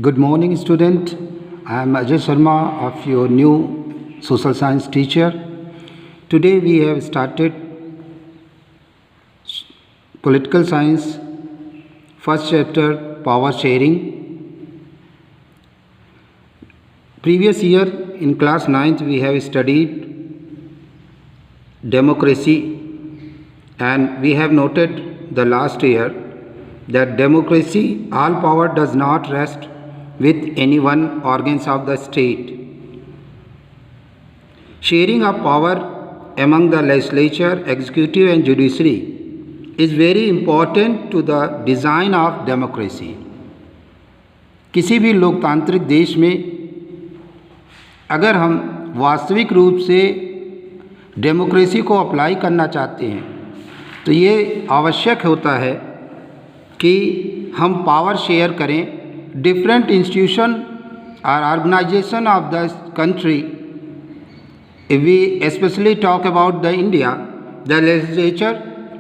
Good morning, student. I am Ajay Sharma of your new social science teacher. Today we have started political science, first chapter, power sharing. Previous year in class 9th we have studied democracy, and we have noted the last year that democracy, all power does not rest with any one organs of the state. Sharing of power among the legislature, executive and judiciary is very important to the design of democracy. किसी भी लोकतांत्रिक देश में अगर हम वास्तविक रूप से डेमोक्रेसी को अप्लाई करना चाहते हैं तो ये आवश्यक होता है कि हम पावर शेयर करें डिफरेंट इंस्टीट्यूशन और organisation of the country. If we especially talk about the India, the legislature,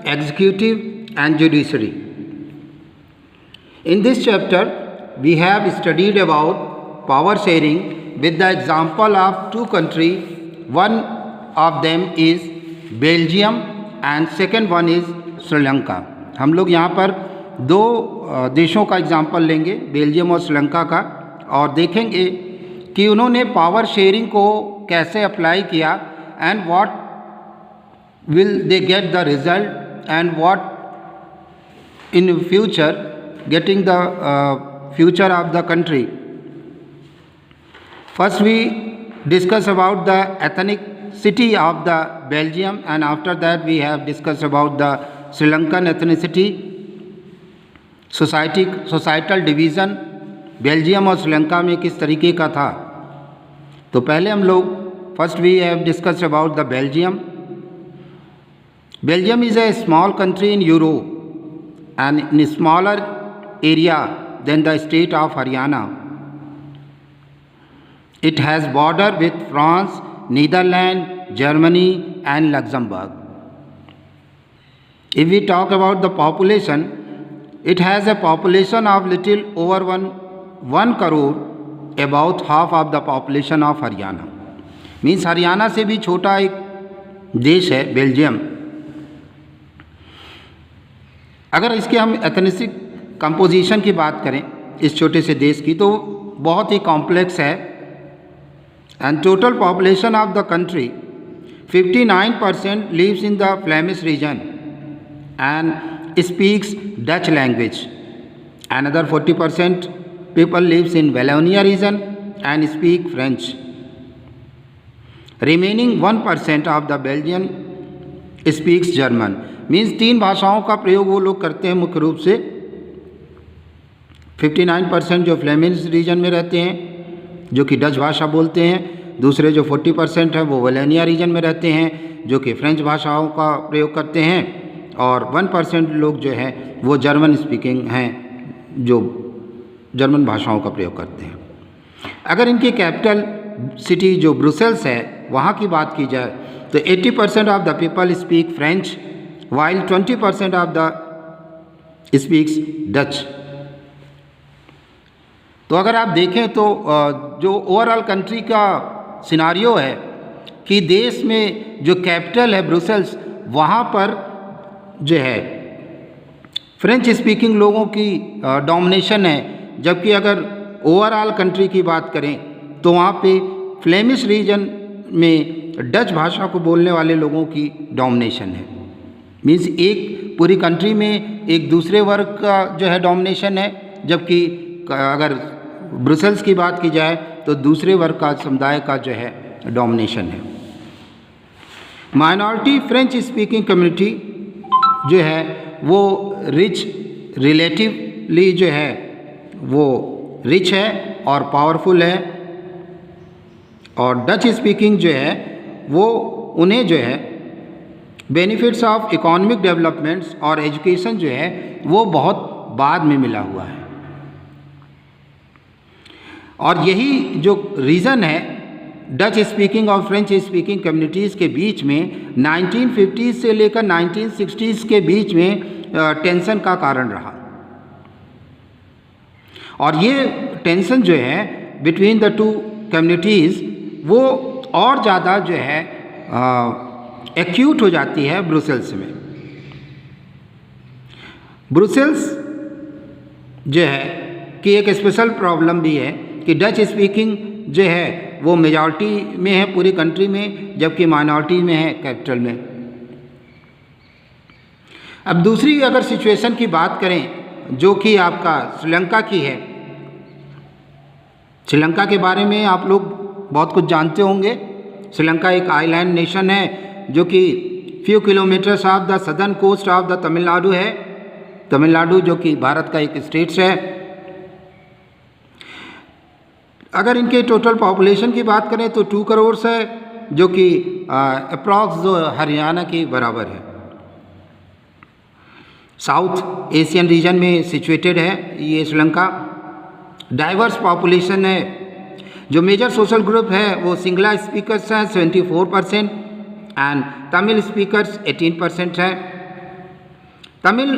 executive and judiciary. In this chapter, we have studied about power sharing with the example of two countries. One of them is Belgium and second one is Sri Lanka. हम लोग यहाँ पर दो देशों का example लेंगे, Belgium और श्रीलंका का, और देखेंगे कि उन्होंने पावर शेयरिंग को कैसे अप्लाई किया and what will they get the result and what in future getting the future of the country. First we discuss about the ethnicity of the Belgium and after that we have discuss about the Sri Lankan ethnicity. Societal division Belgium और श्रीलंका में किस तरीके का था. तो पहले हम लोग first we have discussed about the Belgium. Belgium is a small country in Europe and in smaller area than the state of Haryana. It has border with France, Netherland, Germany and Luxembourg. If we talk about the population, it has a population of little over 1 crore, about half of the population of Haryana. Means Haryana से भी छोटा एक देश है Belgium. अगर इसके हम ethnic composition की बात करें इस छोटे से देश की तो बहुत ही कॉम्प्लेक्स है. And total population of the country 59% lives in the Flemish region and speaks Dutch language. Another 40% people lives in Wallonia region and speak French. Remaining 1% of the Belgian speaks German. Means 3 भाषाओं का प्रयोग वो लोग करते हैं मुख्य रूप से. 59% जो फ्लेमिश रीजन में रहते हैं जो कि डच भाषा बोलते हैं. दूसरे जो 40% है वो वलोनिया रीजन में रहते हैं जो कि फ्रेंच भाषाओं का प्रयोग करते हैं. और 1% लोग जो हैं वो जर्मन स्पीकिंग हैं जो जर्मन भाषाओं का प्रयोग करते हैं. अगर इनकी कैपिटल सिटी जो ब्रुसेल्स है वहाँ की बात की जाए तो 80% of the people speak French while 20% of the speaks Dutch. तो अगर आप देखें तो जो ओवरऑल कंट्री का सिनारियो है कि देश में जो कैपिटल है ब्रुसेल्स वहाँ पर जो है फ्रेंच स्पीकिंग लोगों की डोमिनेशन है, जबकि अगर ओवरऑल कंट्री की बात करें तो वहाँ पे फ्लेमिश रीजन में डच भाषा को बोलने वाले लोगों की डोमिनेशन है. मीन्स एक पूरी कंट्री में एक दूसरे वर्ग का जो है डोमिनेशन है, जबकि अगर ब्रुसेल्स की बात की जाए तो दूसरे वर्ग का समुदाय का जो है डोमिनेशन है. माइनॉरिटी फ्रेंच स्पीकिंग कम्युनिटी जो है वो रिलेटिवली जो है वो रिच है और पावरफुल है. और डच स्पीकिंग जो है वो उन्हें जो है बेनिफिट्स ऑफ इकोनॉमिक डेवलपमेंट्स और एजुकेशन जो है वो बहुत बाद में मिला हुआ है. और यही जो रीज़न है डच स्पीकिंग और फ्रेंच स्पीकिंग कम्युनिटीज़ के बीच में 1950s से लेकर 1960s के बीच में टेंशन का कारण रहा. और ये टेंशन जो है बिटवीन द टू कम्युनिटीज़ वो और ज़्यादा जो है एक्यूट हो जाती है ब्रुसेल्स में। ब्रुसेल्स जो है कि एक स्पेशल प्रॉब्लम भी है कि डच स्पीकिंग जो है वो मेजॉरिटी में है पूरी कंट्री में, जबकि माइनॉरिटी में है कैपिटल में। अब दूसरी अगर सिचुएशन की बात करें जो कि आपका श्रीलंका की है, श्रीलंका के बारे में आप लोग बहुत कुछ जानते होंगे। श्रीलंका एक आइलैंड नेशन है जो कि few kilometres of the southern coast of the Tamil Nadu है। तमिलनाडु जो कि भारत का एक स्टेट्स है। अगर इनके टोटल पॉपुलेशन की बात करें तो 2 करोड़ है, जो कि अप्रॉक्स जो हरियाणा के बराबर है। साउथ एशियन रीजन में सिचुएटेड है ये श्रीलंका। डाइवर्स पॉपुलेशन है। जो मेजर सोशल ग्रुप है वो सिंगला स्पीकर्स हैं 74% एंड तमिल स्पीकर्स 18% है। तमिल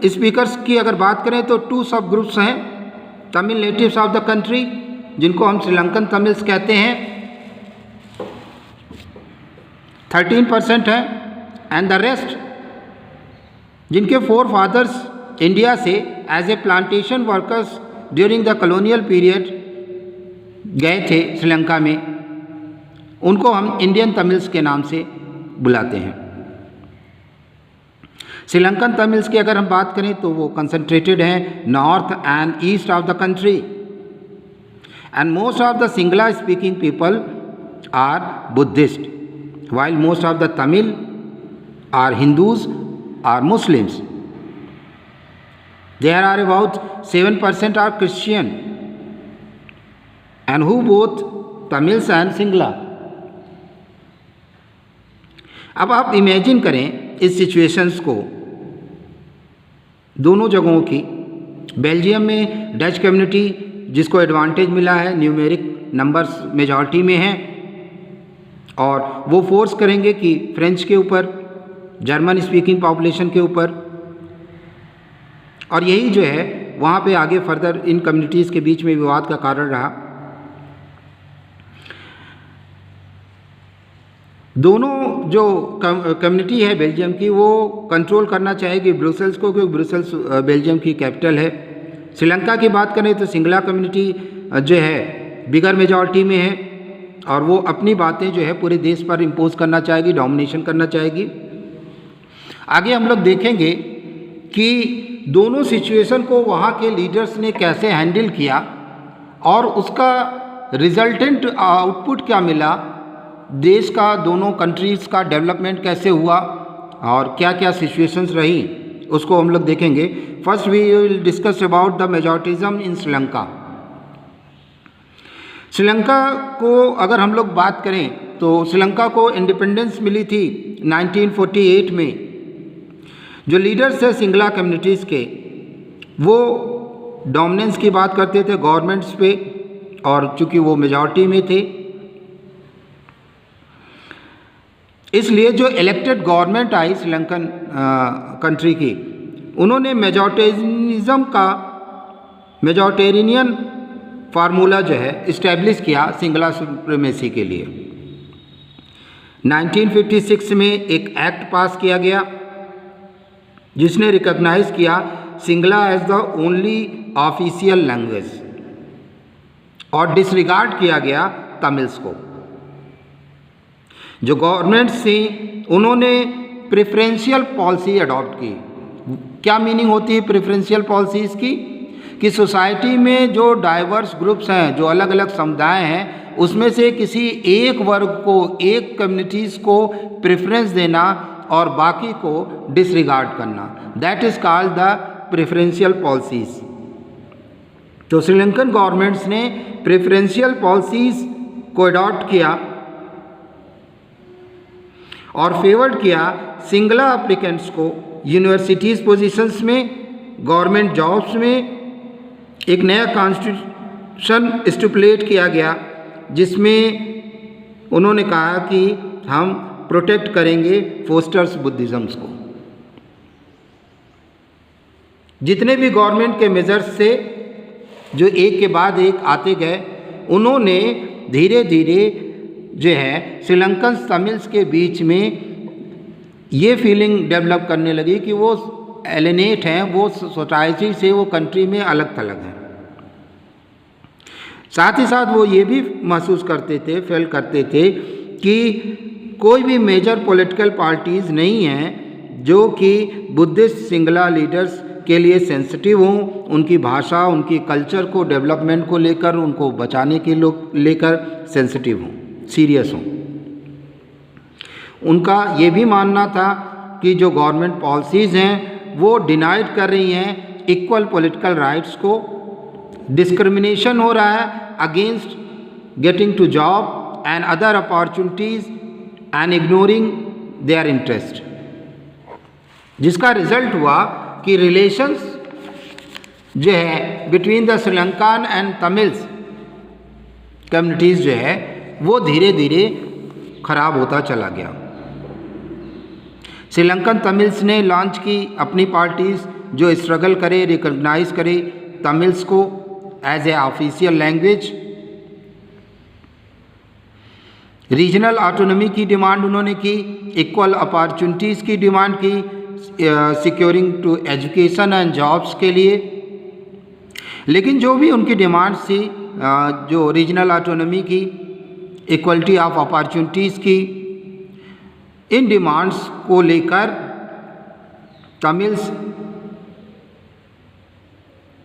स्पीकर्स की अगर बात करें तो 2 सब ग्रुप्स हैं। Tamil natives of the country जिनको हम श्रीलंकन तमिल्स कहते हैं 13% है, एंड द रेस्ट जिनके 4 फादर्स इंडिया से as a plantation workers during the colonial period गए थे श्रीलंका में, उनको हम इंडियन तमिल्स के नाम से बुलाते हैं। श्रीलंकन तमिल्स की अगर हम बात करें तो वो कंसंट्रेटेड हैं north and east of the country, and most of the Sinhala speaking people are Buddhist, while most of the Tamil are Hindus or Muslims. There are about 7% are Christian and who both Tamils and Singla. अब आप imagine करें इस situations को दोनों जगहों की। Belgium में Dutch community जिसको एडवांटेज मिला है, न्यूमेरिक नंबर्स मेजॉरिटी में है, और वो फोर्स करेंगे कि फ्रेंच के ऊपर, जर्मन स्पीकिंग पॉपुलेशन के ऊपर, और यही जो है वहाँ पे आगे फर्दर इन कम्युनिटीज़ के बीच में विवाद का कारण रहा। दोनों जो कम्युनिटी है बेल्जियम की वो कंट्रोल करना चाहेगी ब्रुसेल्स को, क्योंकि ब्रुसेल्स बेल्जियम की कैपिटल है। श्रीलंका की बात करें तो सिंगला कम्युनिटी जो है बिगर मेजॉरिटी में है और वो अपनी बातें जो है पूरे देश पर इम्पोज करना चाहेगी, डोमिनेशन करना चाहेगी। आगे हम लोग देखेंगे कि दोनों सिचुएशन को वहाँ के लीडर्स ने कैसे हैंडल किया और उसका रिजल्टेंट आउटपुट क्या मिला, देश का दोनों कंट्रीज़ का डेवलपमेंट कैसे हुआ और क्या क्या सिचुएशंस रही, उसको हम लोग देखेंगे। First we will discuss about the majoritarianism in Sri Lanka. Sri Lanka को अगर हम लोग बात करें तो श्रीलंका को इंडिपेंडेंस मिली थी 1948 में। जो लीडर्स थे सिंगला कम्युनिटीज़ के वो डोमिनेंस की बात करते थे गवर्नमेंट्स पे, और चूंकि वो मेजॉरिटी में थे इसलिए जो इलेक्टेड गवर्नमेंट आई श्रीलंकन कंट्री की, उन्होंने मेजॉरिटेरियन फार्मूला जो है इस्टेब्लिश किया सिंगला सुप्रीमेसी के लिए। 1956 में एक एक्ट पास किया गया जिसने रिकॉग्नाइज किया Sinhala as the only official language और डिसरिगार्ड किया गया तमिल्स को। जो गवर्नमेंट थी उन्होंने प्रेफरेंशियल पॉलिसी अडॉप्ट की। क्या मीनिंग होती है प्रेफरेंशियल पॉलिसीज़ की? कि सोसाइटी में जो डाइवर्स ग्रुप्स हैं, जो अलग अलग समुदाय हैं, उसमें से किसी एक वर्ग को, एक कम्युनिटीज़ को प्रेफरेंस देना और बाकी को डिसरिगार्ड करना, that is called the preferential policies. तो श्रीलंकन गवर्नमेंट्स ने प्रेफरेंशियल पॉलिसीज़ को अडॉप्ट किया और फेवर्ड किया सिंगला एप्लीकेंट्स को यूनिवर्सिटीज़ पोजीशंस में, गवर्नमेंट जॉब्स में। एक नया कॉन्स्टिट्यूशन स्टिपुलेट किया गया जिसमें उन्होंने कहा कि हम प्रोटेक्ट करेंगे फोस्टर्स बुद्धिज़्म्स को। जितने भी गवर्नमेंट के मेजर्स थे जो एक के बाद एक आते गए, उन्होंने धीरे धीरे जो है श्रीलंकन तमिल्स के बीच में ये फीलिंग डेवलप करने लगी कि वो एलिनेट हैं, वो सोसाइटी से, वो कंट्री में अलग थलग हैं। साथ ही साथ वो ये भी महसूस करते थे, फील करते थे कि कोई भी मेजर पॉलिटिकल पार्टीज़ नहीं हैं जो कि बुद्धिस्ट सिंगला लीडर्स के लिए सेंसिटिव हों, उनकी भाषा, उनकी कल्चर को, डेवलपमेंट को लेकर, उनको बचाने के लेकर सेंसिटिव हों, सीरियस हों। उनका ये भी मानना था कि जो गवर्नमेंट पॉलिसीज़ हैं वो डिनाइड कर रही हैं इक्वल पॉलिटिकल राइट्स को, डिस्क्रिमिनेशन हो रहा है against getting to job and other opportunities and ignoring their interest, जिसका रिजल्ट हुआ कि रिलेशंस जो है between the Sri Lankan and Tamils communities जो है वो धीरे धीरे खराब होता चला गया। श्रीलंकन तमिल्स ने लॉन्च की अपनी पार्टीज़ जो स्ट्रगल करे, रिकॉग्नाइज करे तमिल्स को as a official language. Regional autonomy की डिमांड उन्होंने की, इक्वल अपॉर्चुनिटीज़ की डिमांड की, securing to education and jobs के लिए। लेकिन जो भी उनकी डिमांड्स थी, जो रीजनल ऑटोनॉमी की, इक्वलिटी ऑफ अपॉर्चुनिटीज़ की, इन डिमांड्स को लेकर तमिल्स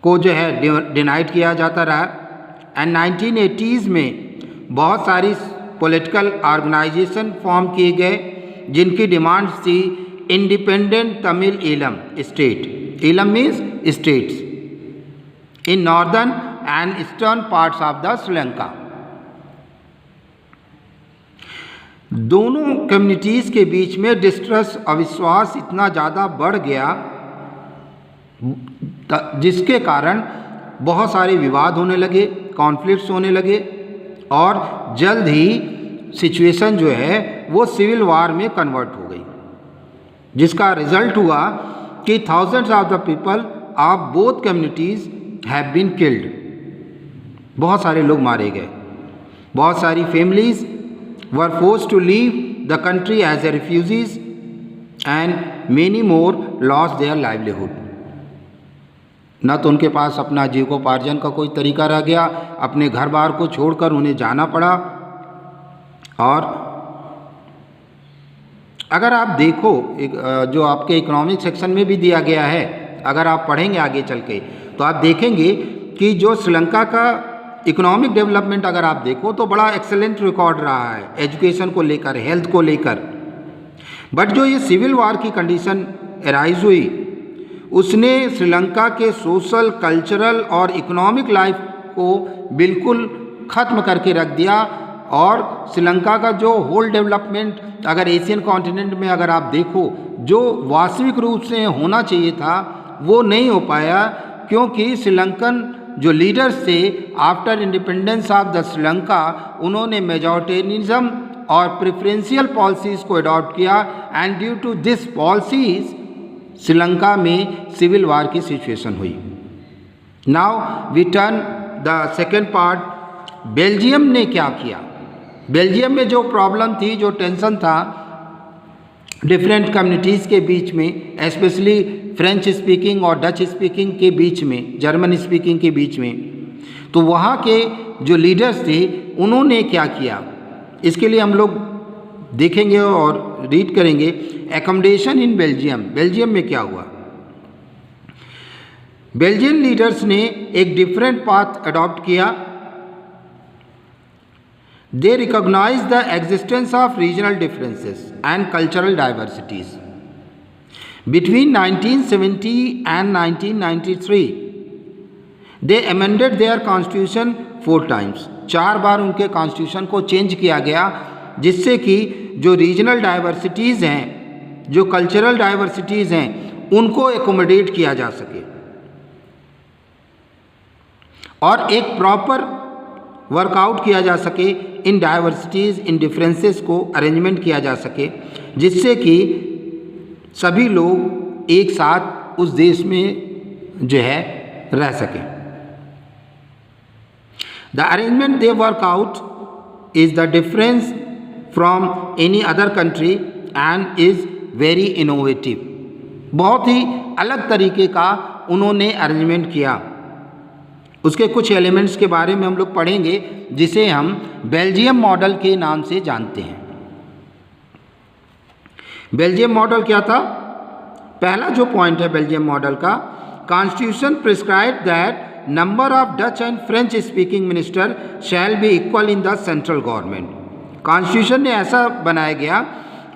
को जो है डिनाइड किया जाता रहा। एंड 1980s में बहुत सारी पॉलिटिकल ऑर्गेनाइजेशन फॉर्म किए गए जिनकी डिमांड्स थी independent Tamil Eelam state, Eelam means states in northern and eastern parts of the Sri Lanka. दोनों कम्युनिटीज़ के बीच में डिस्ट्रस्ट, अविश्वास इतना ज़्यादा बढ़ गया जिसके कारण बहुत सारे विवाद होने लगे, कॉन्फ्लिक्ट्स होने लगे और जल्द ही सिचुएशन जो है वो सिविल वार में कन्वर्ट हो गई, जिसका रिजल्ट हुआ कि thousands of the people of both communities have been killed. बहुत सारे लोग मारे गए, बहुत सारी families were forced to leave the country as a refugees and many more lost their livelihood। न तो उनके पास अपना जीविकोपार्जन का कोई तरीका रह गया, अपने घर बार को छोड़कर उन्हें जाना पड़ा। और अगर आप देखो जो आपके इकोनॉमिक सेक्शन में भी दिया गया है, अगर आप पढ़ेंगे आगे चल के तो आप देखेंगे कि जो श्रीलंका का इकोनॉमिक डेवलपमेंट अगर आप देखो तो बड़ा एक्सेलेंट रिकॉर्ड रहा है एजुकेशन को लेकर, हेल्थ को लेकर। बट जो ये सिविल वार की कंडीशन अराइज हुई उसने श्रीलंका के सोशल, कल्चरल और इकोनॉमिक लाइफ को बिल्कुल ख़त्म करके रख दिया। और श्रीलंका का जो होल डेवलपमेंट अगर एशियन कॉन्टिनेंट में अगर आप देखो जो वास्तविक रूप से होना चाहिए था वो नहीं हो पाया, क्योंकि श्रीलंकन जो लीडर्स थे after independence of the Sri Lanka उन्होंने मेजॉरिटेरियनिज्म और प्रेफरेंशियल पॉलिसीज़ को अडॉप्ट किया and due to this policies Sri Lanka में सिविल वार की सिचुएशन हुई। Now we turn the second part. Belgium ने क्या किया? बेल्जियम में जो प्रॉब्लम थी, जो टेंशन था डिफरेंट कम्युनिटीज़ के बीच में, एस्पेशली फ्रेंच स्पीकिंग और डच स्पीकिंग के बीच में, जर्मन स्पीकिंग के बीच में, तो वहाँ के जो लीडर्स थे उन्होंने क्या किया इसके लिए हम लोग देखेंगे और रीड करेंगे। एकोमोडेशन इन बेल्जियम, बेल्जियम में क्या हुआ? बेल्जियन लीडर्स ने एक डिफरेंट पाथ अडॉप्ट किया। They recognise the existence of regional differences and cultural diversities. Between 1970 and 1993, they amended their constitution 4 times। 4 बार उनके कॉन्स्टिट्यूशन को चेंज किया गया, जिससे कि जो रीजनल डाइवर्सिटीज़ हैं, जो कल्चरल डाइवर्सिटीज़ हैं, उनको एकोमोडेट किया जा सके और एक प्रॉपर वर्कआउट किया जा सके, इन डाइवर्सिटीज़, इन डिफरेंसेस को अरेंजमेंट किया जा सके, जिससे कि सभी लोग एक साथ उस देश में जो है रह सकें। The arrangement they work out is the difference from any other country and is very innovative. बहुत ही अलग तरीके का उन्होंने अरेंजमेंट किया। उसके कुछ एलिमेंट्स के बारे में हम लोग पढ़ेंगे जिसे हम बेल्जियम मॉडल के नाम से जानते हैं। बेल्जियम मॉडल क्या था? पहला जो पॉइंट है बेल्जियम मॉडल का, constitution prescribe that number of Dutch and French speaking minister shall be equal in the central government. Constitution ने ऐसा बनाया गया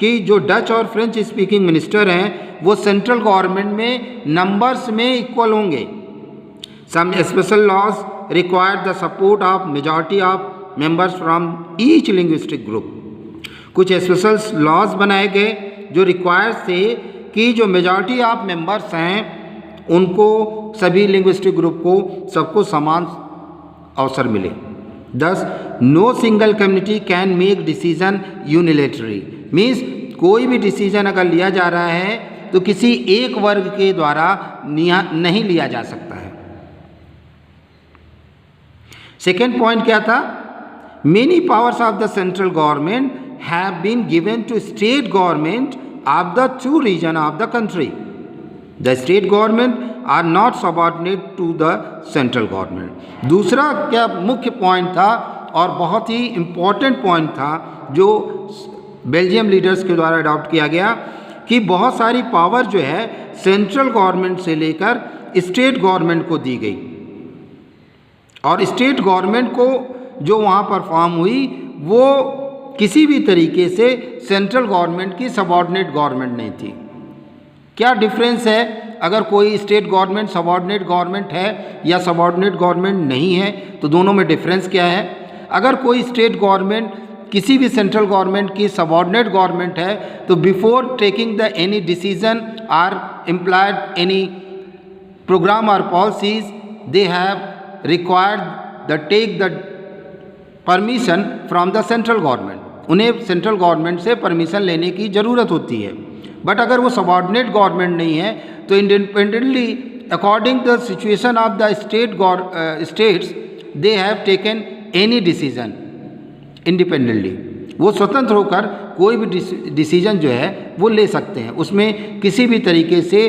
कि जो डच और फ्रेंच स्पीकिंग मिनिस्टर हैं वो सेंट्रल गवर्नमेंट में नंबर्स में इक्वल होंगे। Some special laws require the support of majority of members from each linguistic group. कुछ स्पेशल लॉज बनाए गए जो रिक्वायर थे कि जो मेजॉरिटी ऑफ मेंबर्स हैं उनको, सभी लिंग्विस्टिक ग्रुप को, सबको समान अवसर मिले। दस, no single community can make decision unilaterally, means कोई भी डिसीजन अगर लिया जा रहा है तो किसी एक वर्ग के द्वारा नहीं लिया जा सकता है। सेकेंड पॉइंट क्या था? Many powers of the central government have been given to state government of the two region of the country. The state government are not subordinate to the central government। दूसरा क्या मुख्य point था और बहुत ही important point था जो Belgium leaders के द्वारा अडॉप्ट किया गया कि बहुत सारी पावर जो है सेंट्रल गवर्नमेंट से लेकर स्टेट गवर्नमेंट को दी गई, और स्टेट गवर्नमेंट को जो वहाँ पर फॉर्म हुई वो किसी भी तरीके से सेंट्रल गवर्नमेंट की सबऑर्डिनेट गवर्नमेंट नहीं थी। क्या डिफरेंस है अगर कोई स्टेट गवर्नमेंट सबऑर्डिनेट गवर्नमेंट है या सबऑर्डिनेट गवर्नमेंट नहीं है, तो दोनों में डिफरेंस क्या है? अगर कोई स्टेट गवर्नमेंट किसी भी सेंट्रल गवर्नमेंट की सबऑर्डिनेट गवर्नमेंट है तो before taking the any decision are implied any program और policies they have required the take the permission from the central government. उन्हें सेंट्रल गवर्नमेंट से परमिशन लेने की ज़रूरत होती है। बट अगर वो सबऑर्डिनेट गवर्नमेंट नहीं है तो independently according the situation of the states they have taken any decision independently. वो स्वतंत्र होकर कोई भी डिसीजन जो है वो ले सकते हैं, उसमें किसी भी तरीके से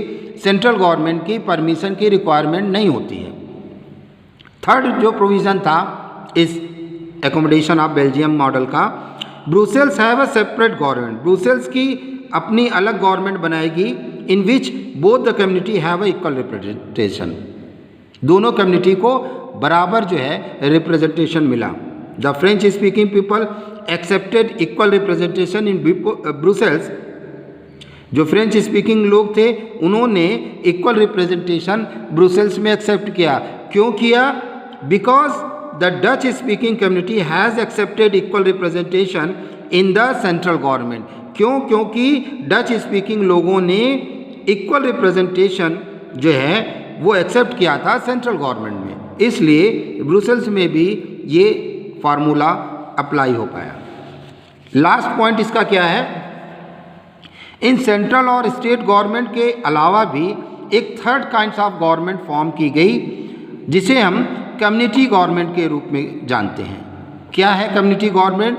सेंट्रल गवर्नमेंट की परमिशन की रिक्वायरमेंट नहीं होती है। थर्ड जो प्रोविज़न था इस एकोमोडेशन ऑफ बेल्जियम मॉडल का, Brussels have a separate government. Brussels की अपनी अलग गवर्नमेंट बनाएगी in which both the community have equal representation. दोनों कम्युनिटी को बराबर जो है रिप्रेजेंटेशन मिला। The French speaking people accepted equal representation in Brussels. जो फ्रेंच स्पीकिंग लोग थे उन्होंने इक्वल रिप्रेजेंटेशन ब्रुसेल्स में एक्सेप्ट किया। क्यों किया? Because the Dutch speaking community has accepted equal representation in the central government. क्यों? क्योंकि डच स्पीकिंग लोगों ने इक्वल रिप्रेजेंटेशन जो है वो एक्सेप्ट किया था सेंट्रल गवर्नमेंट में, इसलिए ब्रुसेल्स में भी ये फार्मूला अप्लाई हो पाया। लास्ट पॉइंट इसका क्या है? इन सेंट्रल और स्टेट गवर्नमेंट के अलावा भी एक third kinds of government form की गई जिसे हम कम्युनिटी गवर्नमेंट के रूप में जानते हैं। क्या है कम्युनिटी गवर्नमेंट?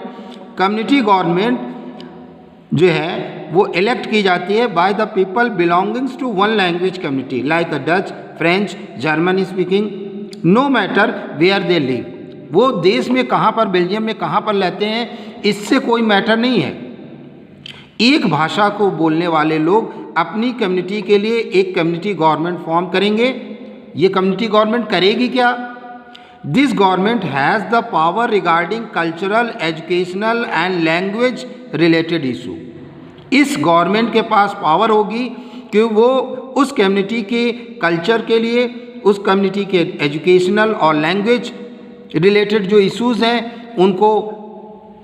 कम्युनिटी गवर्नमेंट जो है वो इलेक्ट की जाती है by the people belongings to one language community like a Dutch, French, German speaking, no matter where they live. वो देश में कहाँ पर, बेल्जियम में कहाँ पर रहते हैं इससे कोई मैटर नहीं है। एक भाषा को बोलने वाले लोग अपनी कम्युनिटी के लिए एक कम्युनिटी गवर्नमेंट फॉर्म करेंगे। ये कम्युनिटी गवर्नमेंट करेगी क्या? This government has the power regarding cultural, educational and language related issue. इस गवर्नमेंट के पास पावर होगी कि वो उस कम्युनिटी के कल्चर के लिए, उस कम्युनिटी के एजुकेशनल और लैंग्वेज रिलेटेड जो इश्यूज़ हैं उनको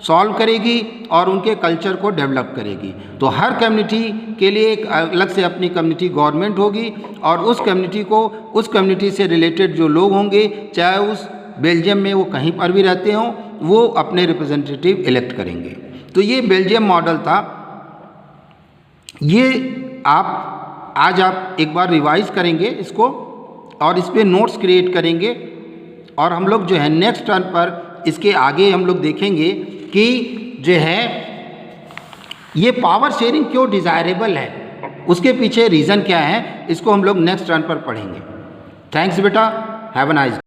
सॉल्व करेगी और उनके कल्चर को डेवलप करेगी। तो हर कम्युनिटी के लिए एक अलग से अपनी कम्युनिटी गवर्नमेंट होगी और उस कम्युनिटी को, उस कम्युनिटी से रिलेटेड जो लोग होंगे, चाहे उस बेल्जियम में वो कहीं पर भी रहते हों, वो अपने रिप्रेजेंटेटिव इलेक्ट करेंगे। तो ये बेल्जियम मॉडल था। ये आज आप एक बार रिवाइज करेंगे इसको और इस पर नोट्स क्रिएट करेंगे और हम लोग जो है नेक्स्ट टर्न पर इसके आगे हम लोग देखेंगे कि जो है ये पावर शेयरिंग क्यों डिज़ायरेबल है, उसके पीछे रीज़न क्या है, इसको हम लोग नेक्स्ट टर्न पर पढ़ेंगे। थैंक्स बेटा, हैव अ नाइस डे।